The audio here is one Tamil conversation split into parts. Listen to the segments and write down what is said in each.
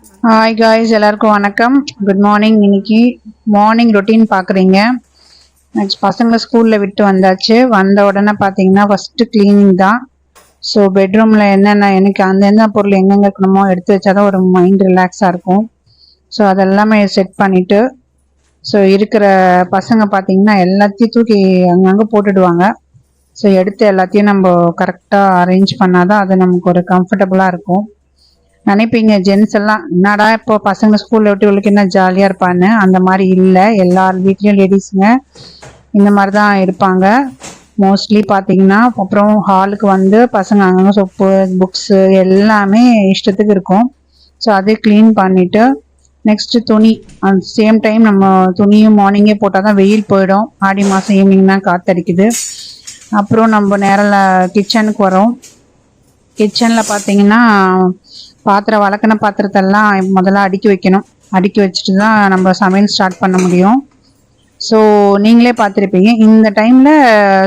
ஹாய் காய்ஸ், எல்லாருக்கும் வணக்கம். Good morning. இன்னைக்கு மார்னிங் ரொட்டீன் பார்க்குறீங்க. நெக்ஸ்ட் பசங்களை ஸ்கூலில் விட்டு வந்தாச்சு. வந்த உடனே பார்த்தீங்கன்னா ஃபஸ்ட்டு க்ளீனிங் தான். ஸோ பெட்ரூமில் என்னென்ன எனக்கு அந்தெந்த பொருள் எங்கெங்கே இருக்கணுமோ எடுத்து வச்சாதான் ஒரு மைண்ட் ரிலாக்ஸாக இருக்கும். ஸோ அதெல்லாமே செட் பண்ணிவிட்டு, ஸோ இருக்கிற பசங்க பார்த்தீங்கன்னா எல்லாத்தையும் தூக்கி அங்கங்கே போட்டுடுவாங்க. ஸோ எடுத்து எல்லாத்தையும் நம்ம கரெக்டாக அரேஞ்ச் பண்ணாதான் அது நமக்கு ஒரு கம்ஃபர்டபுளாக இருக்கும். நினைப்பீங்க ஜென்ஸ் எல்லாம் என்னடா இப்போ பசங்க ஸ்கூல்ல விட்டு இவளுக்கு என்ன ஜாலியா இருப்பான்னு. அந்த மாதிரி இல்லை. எல்லார் வீட்லயும் லேடிஸுங்க இந்த மாதிரி தான் இருப்பாங்க மோஸ்ட்லி பார்த்தீங்கன்னா. அப்புறம் ஹாலுக்கு வந்து பசங்க அங்கங்கே சொப்பு புக்ஸு எல்லாமே இஷ்டத்துக்கு இருக்கும். ஸோ அதை க்ளீன் பண்ணிவிட்டு நெக்ஸ்ட்டு துணி அந்த சேம் டைம் நம்ம துணியும் மார்னிங்கே போட்டால் தான் வெயில் போயிடும். ஆடி மாதம் ஈவினிங் தான் காற்றடிக்குது. அப்புறம் நம்ம நேரில் கிச்சனுக்கு வரோம். கிச்சனில் பார்த்தீங்கன்னா பாத்திரம் வளர்க்கின பாத்திரத்தெல்லாம் முதல்ல அடுக்கி வைக்கணும். அடுக்கி வச்சுட்டு தான் நம்ம சமையல் ஸ்டார்ட் பண்ண முடியும். ஸோ நீங்களே பார்த்துருப்பீங்க இந்த டைமில்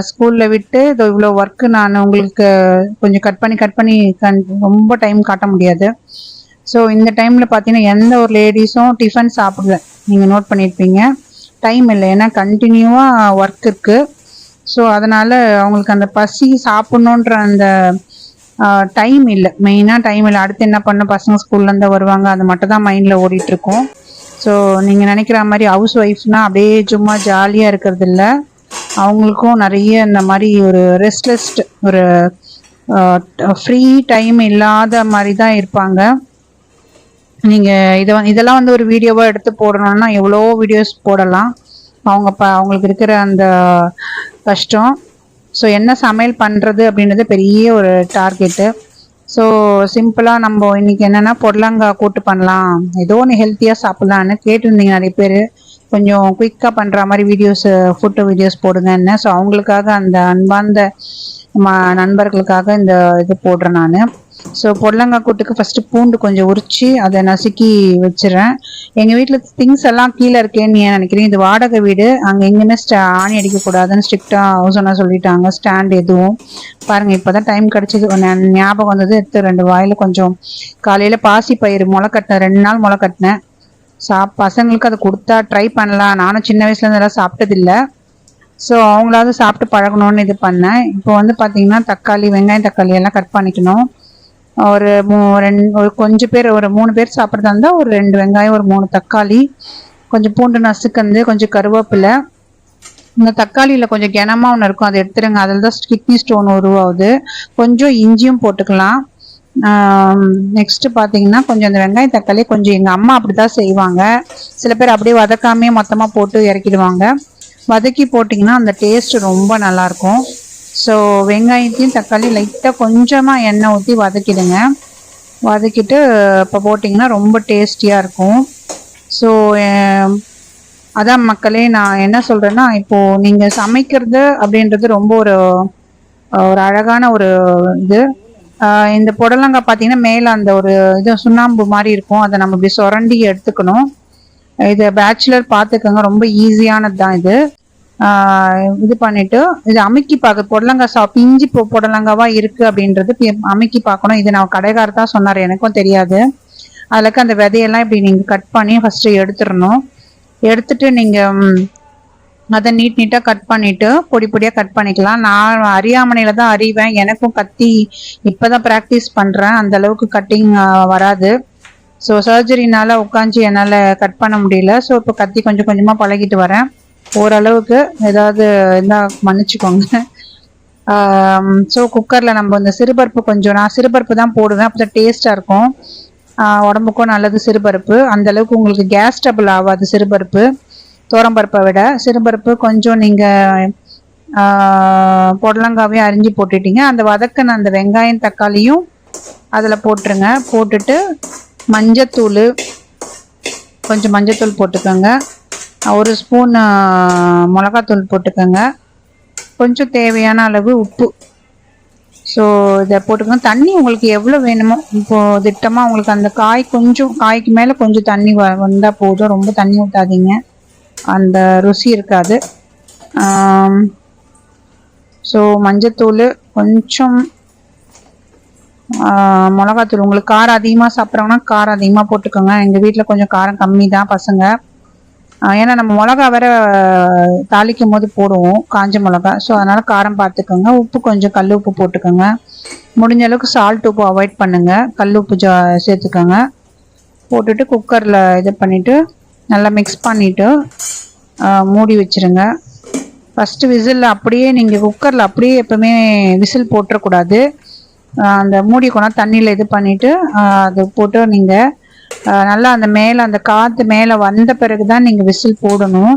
ஸ்கூலில் விட்டு இவ்வளோ ஒர்க்கு நான் உங்களுக்கு கொஞ்சம் கட் பண்ணி ரொம்ப டைம் காட்ட முடியாது. ஸோ இந்த டைமில் பார்த்தீங்கன்னா எந்த ஒரு லேடிஸும் டிஃபன் சாப்பிடல. நீங்கள் நோட் பண்ணியிருப்பீங்க. டைம் இல்லை, ஏன்னா கண்டினியூவாக ஒர்க் இருக்குது. ஸோ அதனால் அவங்களுக்கு அந்த பசி சாப்பிட்ணுன்ற அந்த டைம் இல்லை. மெயினாக டைம் இல்லை. அடுத்து என்ன பண்ண பசங்க ஸ்கூல்லேருந்து வருவாங்க, அது மட்டும் தான் மைண்டில் ஓடிட்டுருக்கோம். ஸோ நீங்கள் நினைக்கிற மாதிரி ஹவுஸ் ஒய்ஃப்னால் அப்படியே சும்மா ஜாலியாக இருக்கிறது இல்லை. அவங்களுக்கும் நிறைய இந்த மாதிரி ஒரு ரெஸ்ட்லெஸ்ட் ஒரு ஃப்ரீ டைம் இல்லாத மாதிரி தான் இருப்பாங்க. நீங்கள் இதெல்லாம் வந்து ஒரு வீடியோவாக எடுத்து போடணும்னா எவ்வளோ வீடியோஸ் போடலாம். அவங்களுக்கு இருக்கிற அந்த கஷ்டம். ஸோ என்ன சமையல் பண்ணுறது அப்படின்றது பெரிய ஒரு டார்கெட்டு. ஸோ சிம்பிளாக நம்ம இன்றைக்கி என்னென்னா பொடலங்காய் கூட்டு பண்ணலாம், ஏதோ ஒன்று ஹெல்த்தியாக சாப்பிட்லான்னு கேட்டிருந்தீங்க நிறைய பேர். கொஞ்சம் குயிக்காக பண்ணுற மாதிரி ஃபுட்டு வீடியோஸ் போடுங்கன்னு. ஸோ அவங்களுக்காக அந்த அன்பார்ந்த நண்பர்களுக்காக இந்த இது போடுறேன் நான். ஸோ பொடலங்காய் கூட்டுக்கு ஃபஸ்ட்டு பூண்டு கொஞ்சம் உரித்து அதை நசுக்கி வச்சிடறேன். எங்கள் வீட்டில் திங்ஸ் எல்லாம் கீழே இருக்கேன்னு ஏன் நினைக்கிறீங்க? இது வாடகை வீடு. அங்கே எங்கேயுமே ஆணி அடிக்கக்கூடாதுன்னு ஸ்ட்ரிக்டாக ஹவுஸ் ஓனர் சொல்லிட்டாங்க. ஸ்டாண்ட் எதுவும் பாருங்கள். இப்போ தான் டைம் கிடச்சிது, ஞாபகம் வந்தது. எடுத்து 2 வாயில் கொஞ்சம் காலையில் பாசி பயிர் முளை கட்டினேன். 2 நாள் முளை கட்டினேன். பசங்களுக்கு அதை கொடுத்தா ட்ரை பண்ணலாம். நானும் சின்ன வயசுலேருந்து எல்லாம் சாப்பிட்டதில்லை. ஸோ அவங்களாவது சாப்பிட்டு பழகணும்னு இது பண்ணேன். இப்போ வந்து பார்த்தீங்கன்னா வெங்காயம் தக்காளி எல்லாம் கட் பண்ணிக்கணும். ஒரு கொஞ்சம் பேர் ஒரு 3 பேர் சாப்பிட்றதா இருந்தால் ஒரு 2 வெங்காயம், ஒரு 3 தக்காளி, கொஞ்சம் பூண்டு நசுக்கந்து, கொஞ்சம் கருவேப்பிலை. இந்த தக்காளியில் கொஞ்சம் கனமாக ஒன்று இருக்கும், அதை எடுத்துருங்க. அதில் தான் கிட்னி ஸ்டோன் உருவாகுது. கொஞ்சம் இஞ்சியும் போட்டுக்கலாம். நெக்ஸ்ட்டு பார்த்தீங்கன்னா கொஞ்சம் அந்த வெங்காயம் தக்காளி கொஞ்சம் எங்கள் அம்மா அப்படி தான் செய்வாங்க. சில பேர் அப்படியே வதக்காமே மொத்தமாக போட்டு இறக்கிடுவாங்க. வதக்கி போட்டிங்கன்னா அந்த டேஸ்ட்டு ரொம்ப நல்லாயிருக்கும். ஸோ வெங்காயத்தையும் தக்காளி லைட்டாக கொஞ்சமாக எண்ணெய் ஊற்றி வதக்கிடுங்க. வதக்கிட்டு இப்போ போட்டிங்கன்னா ரொம்ப டேஸ்டியாக இருக்கும். ஸோ அதான் மக்களே, நான் என்ன சொல்கிறேன்னா, இப்போது நீங்கள் சமைக்கிறது அப்படின்றது ரொம்ப ஒரு அழகான ஒரு இது. இந்த புடலங்காய் பார்த்தீங்கன்னா மேலே அந்த ஒரு இது சுண்ணாம்பு மாதிரி இருக்கும். அதை நம்ம இப்படி சுரண்டி எடுத்துக்கணும். இது பேச்சுலர் பார்த்துக்கோங்க, ரொம்ப ஈஸியானது தான் இது. இது பண்ணிட்டு இது அமுக்கி பார்க்க புடலங்காய் பிஞ்சி புடலங்காவா இருக்கு அப்படின்றது அமுக்கி பார்க்கணும். இது நான் கடைக்காரர் தான் சொன்னார், எனக்கும் தெரியாது. அதுலக்கு அந்த விதையெல்லாம் இப்படி நீங்கள் கட் பண்ணி ஃபஸ்ட்டு எடுத்துடணும். எடுத்துட்டு நீங்கள் அதை நீட்டாக கட் பண்ணிவிட்டு பொடியாக கட் பண்ணிக்கலாம். நான் அரியாமனையில் தான் அறிவேன். எனக்கும் கத்தி இப்போ தான் ப்ராக்டிஸ் பண்ணுறேன். அந்தளவுக்கு கட்டிங் வராது. ஸோ சர்ஜரினால உட்காந்து என்னால் கட் பண்ண முடியல. ஸோ இப்போ கத்தி கொஞ்சம் கொஞ்சமாக பழகிட்டு வரேன். ஓரளவுக்கு ஏதாவது இருந்தால் மன்னிச்சுக்கோங்க. ஸோ குக்கரில் நம்ம இந்த சிறுபருப்பு கொஞ்சம், நான் சிறுபருப்பு தான் போடுவேன், அப்போ தான் டேஸ்ட்டாக இருக்கும். உடம்புக்கும் நல்லது சிறுபருப்பு. அந்தளவுக்கு உங்களுக்கு கேஸ் ட்ரபிள் ஆகாது சிறுபருப்பு, துவரம்பருப்பை விட. சிறுபருப்பு கொஞ்சம் நீங்கள் புடலங்காவையும் அரிஞ்சு போட்டுட்டீங்க. அந்த வதக்கின அந்த வெங்காயம் தக்காளியும் அதில் போட்டுருங்க. போட்டுட்டு மஞ்சத்தூள், கொஞ்சம் மஞ்சத்தூள் போட்டுக்கோங்க. 1 ஸ்பூன் மிளகாத்தூள் போட்டுக்கோங்க. கொஞ்சம் தேவையான அளவு உப்பு. ஸோ இதை போட்டுக்கோங்க. தண்ணி உங்களுக்கு எவ்வளோ வேணுமோ. இப்போது திட்டமாக உங்களுக்கு அந்த காய்க்கு மேலே கொஞ்சம் தண்ணி வந்தால் போதும். ரொம்ப தண்ணி ஊற்றாதீங்க, அந்த ருசி இருக்காது. ஸோ மஞ்சத்தூள் கொஞ்சம் மிளகாத்தூள் உங்களுக்கு காரம் அதிகமாக சாப்பிட்றாங்கன்னா காரம் அதிகமாக போட்டுக்கோங்க. எங்கள் வீட்டில் கொஞ்சம் காரம் கம்மி தான் பசங்க. ஏன்னா நம்ம மிளகா வேற தாளிக்கும் போது போடுவோம் காஞ்ச மிளகா. ஸோ அதனால் காரம் பார்த்துக்கோங்க. உப்பு கொஞ்சம் கல் உப்பு போட்டுக்கோங்க. முடிஞ்ச அளவுக்கு சால்ட் உப்பு அவாய்ட் பண்ணுங்கள். கல் உப்பு சேர்த்துக்கோங்க. போட்டுட்டு குக்கரில் இது பண்ணிவிட்டு நல்லா மிக்ஸ் பண்ணிவிட்டு மூடி வச்சுருங்க. ஃபஸ்ட்டு விசில் அப்படியே நீங்கள் குக்கரில் அப்படியே எப்போவுமே விசில் போட்டுறக்கூடாது. அந்த மூடி கொண்டா தண்ணியில் இது பண்ணிவிட்டு அது போட்டு நீங்கள் நல்லா அந்த மேலே அந்த காற்று மேலே வந்த பிறகு தான் நீங்கள் விசில் போடணும்.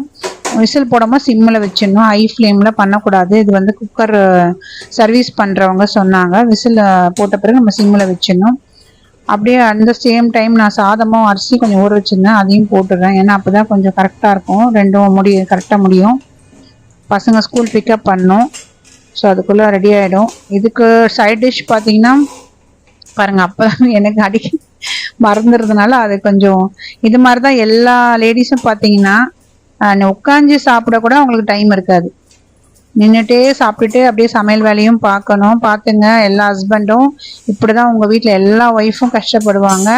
விசில் போடாமல் சிம்மில் வச்சிடணும். ஹை ஃப்ளேமில் பண்ணக்கூடாது. இது வந்து குக்கர் சர்வீஸ் பண்ணுறவங்க சொன்னாங்க. விசில் போட்ட பிறகு நம்ம சிம்மில் வச்சிடணும். அப்படியே அந்த சேம் டைம் நான் சாதமும் அரிசி கொஞ்சம் ஊற வச்சுருந்தேன், அதையும் போட்டுடுறேன். ஏன்னா அப்போ தான் கொஞ்சம் கரெக்டாக இருக்கும். ரெண்டும் கரெக்டாக முடியும். பசங்க ஸ்கூல் பிக்கப் பண்ணணும். ஸோ அதுக்குள்ளே ரெடி ஆகிடும். இதுக்கு சைட் டிஷ் பார்த்தீங்கன்னா பாருங்கள், அப்போ எனக்கு மறந்துடுறதுனால அது கொஞ்சம் இது மாதிரி தான் எல்லா லேடிஸும் பார்த்தீங்கன்னா உட்காந்து சாப்பிட கூட அவங்களுக்கு டைம் இருக்காது. நின்றுட்டே சாப்பிட்டுட்டு அப்படியே சமையல் வேலையும் பார்க்கணும். பார்த்துங்க, எல்லா ஹஸ்பண்டும் இப்படி தான் உங்கள் வீட்டில் எல்லா ஒய்ஃபும் கஷ்டப்படுவாங்க.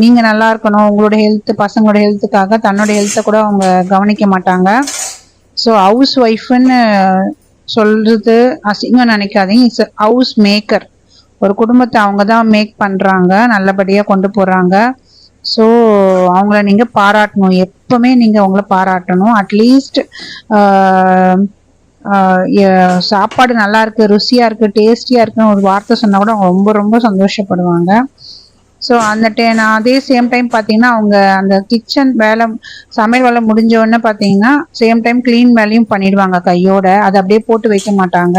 நீங்கள் நல்லா இருக்கணும், உங்களோட ஹெல்த்து பசங்களோட ஹெல்த்துக்காக தன்னோட ஹெல்த்தை கூட அவங்க கவனிக்க மாட்டாங்க. ஸோ ஹவுஸ் ஒய்ஃப்னு சொல்கிறது அசிங்கம் நினைக்காதீங்க. It's house maker. ஒரு குடும்பத்தை அவங்க தான் மேக் பண்ணுறாங்க, நல்லபடியாக கொண்டு போகிறாங்க. ஸோ அவங்கள நீங்கள் பாராட்டணும். எப்போவுமே நீங்கள் அவங்கள பாராட்டணும். அட்லீஸ்ட் சாப்பாடு நல்லா இருக்குது, ருசியாக இருக்குது, டேஸ்டியாக இருக்குன்னு ஒரு வார்த்தை சொன்னால் கூட அவங்க ரொம்ப ரொம்ப சந்தோஷப்படுவாங்க. ஸோ அந்த நான் அதே சேம் டைம் பார்த்தீங்கன்னா அவங்க அந்த கிச்சன் வேலை சமையல் வேலை முடிஞ்சோடனே பார்த்தீங்கன்னா சேம் டைம் க்ளீன் வேலையும் பண்ணிடுவாங்க கையோட. அதை அப்படியே போட்டு வைக்க மாட்டாங்க.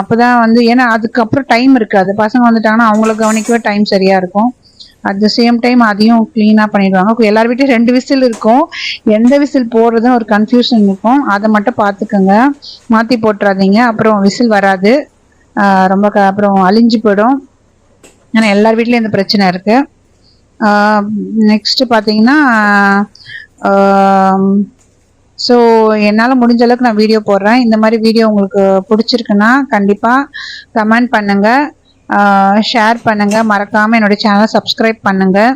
அப்போ தான் வந்து ஏன்னா அதுக்கப்புறம் டைம் இருக்காது. பசங்க வந்துட்டாங்கன்னா அவங்கள கவனிக்கவே டைம் சரியாக இருக்கும். அட் த சேம் டைம் அதையும் க்ளீனாக பண்ணிடுவாங்க. எல்லார் வீட்லையும் 2 விசில் இருக்கும். எந்த விசில் போடுறதுன்னு ஒரு கன்ஃபியூஷன் இருக்கும். அதை மட்டும் பார்த்துக்கோங்க, மாற்றி போட்டுறாதீங்க. அப்புறம் விசில் வராது, ரொம்ப அப்புறம் அழிஞ்சு போயிடும். ஏன்னா எல்லார் வீட்லேயும் இந்த பிரச்சனை இருக்குது. நெக்ஸ்ட்டு பார்த்தீங்கன்னா ஸோ என்னால் முடிஞ்ச அளவுக்கு நான் வீடியோ போடுறேன். இந்த மாதிரி வீடியோ உங்களுக்கு பிடிச்சிருக்குன்னா கண்டிப்பாக கமெண்ட் பண்ணுங்கள், ஷேர் பண்ணுங்கள். மறக்காமல் என்னோடய சேனலை சப்ஸ்கிரைப் பண்ணுங்கள்.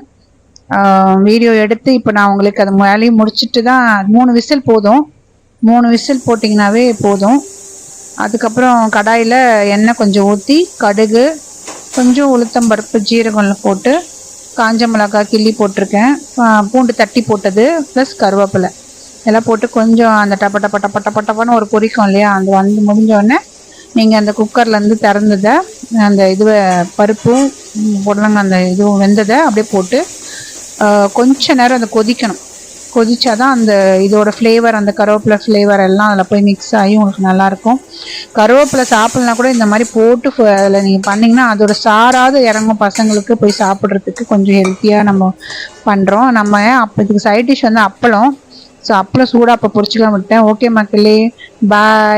வீடியோ எடுத்து இப்போ நான் உங்களுக்கு அது வேலையும் முடிச்சுட்டு தான் 3 விசில் போதும். 3 விசில் போட்டிங்கனாவே போதும். அதுக்கப்புறம் கடாயில் எண்ணெய் கொஞ்சம் ஊற்றி கடுகு, கொஞ்சம் உளுத்தம்பருப்பு, ஜீரகம் போட்டு காஞ்ச மிளகாய் கிள்ளி போட்டிருக்கேன், பூண்டு தட்டி போட்டது ப்ளஸ் கருவேப்பிலை எல்லாம் போட்டு கொஞ்சம் அந்த டப்பன்னு ஒரு பொரிக்கும் இல்லையா, அது வந்து முடிஞ்சோடனே நீங்கள் அந்த குக்கர்லேருந்து திறந்ததை அந்த இதுவை பருப்பும் போடலங்க, அந்த இதுவும் வெந்ததை அப்படியே போட்டு கொஞ்ச நேரம் அதை கொதிக்கணும். கொதிச்சாதான் அந்த இதோட ஃப்ளேவர், அந்த கருவேப்பிலை ஃப்ளேவர் எல்லாம் அதில் போய் மிக்ஸ் ஆகி உங்களுக்கு நல்லாயிருக்கும். கருவேப்பிலை சாப்பிட்லனா கூட இந்த மாதிரி போட்டு அதில் நீங்கள் பண்ணிங்கன்னா அதோட சாராவது இறங்கும். பசங்களுக்கு போய் சாப்பிட்றதுக்கு கொஞ்சம் ஹெல்த்தியாக நம்ம பண்ணுறோம். நம்ம அப்போ இதுக்கு சைட் டிஷ் வந்து அப்பளம். ஸோ அப்பளம் சூடாக அப்போ பொரிச்சுக்கலாம் விட்டேன். ஓகே மக்களே, பாய்.